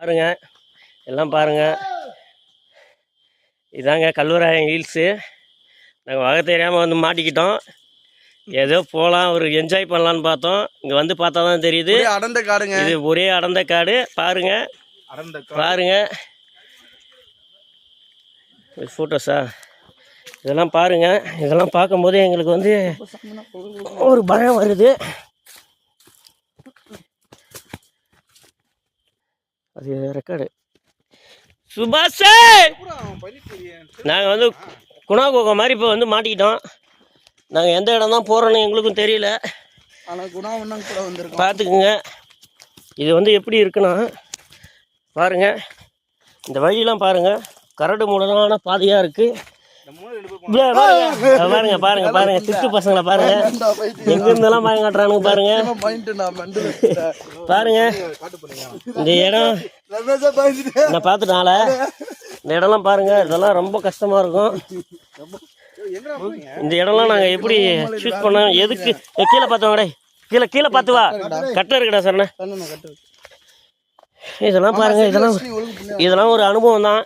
பாருங்க, எல்லாம் பாருங்க. இதாங்க கல்வராயன் ஹில்ஸு. நாங்கள் வகை தெரியாமல் வந்து மாட்டிக்கிட்டோம். ஏதோ போகலாம், ஒரு என்ஜாய் பண்ணலான்னு பார்த்தோம். இங்கே வந்து பார்த்தா தான் தெரியுது அடர்ந்த காடுங்க. இது ஒரே அடர்ந்த காடு. பாருங்க பாருங்க, ஃபோட்டோஸா இதெல்லாம் பாருங்க. இதெல்லாம் பார்க்கும்போது எங்களுக்கு வந்து ஒரு பயம் வருது. அது ரெக்கார்டு. சுபாஷே, நாங்கள் வந்து குணாகோகம் மாதிரி இப்போ வந்து மாட்டிக்கிட்டோம். நாங்கள் எந்த இடம் தான் போகிறோன்னு எங்களுக்கும் தெரியல. ஆனால் குணா ஒன்றும் கூட வந்துருக்கோம். பார்த்துக்குங்க. இது வந்து எப்படி இருக்குன்னா பாருங்கள், இந்த வழியெல்லாம் பாருங்கள், கரடு முரடான பாதையாக இருக்குது. பாருங்க பாருங்க பாருங்க, திட்டு பசங்களை பாருங்க, எங்கிருந்தெல்லாம் பயம் காட்டுறானுங்க பாருங்க. பாருங்க இந்த இடம் நான் பார்த்துட்டால இந்த இடம்லாம் பாருங்க. இதெல்லாம் ரொம்ப கஷ்டமா இருக்கும். இந்த இடம்லாம் நாங்கள் எப்படி சூஸ் பண்ணோம்? எதுக்கு கீழே பார்த்தோம்? கீழே கீழே பார்த்து வா, கட்டை இருக்குடா சார். இதெல்லாம் பாருங்க, இதெல்லாம் ஒரு அனுபவம் தான்.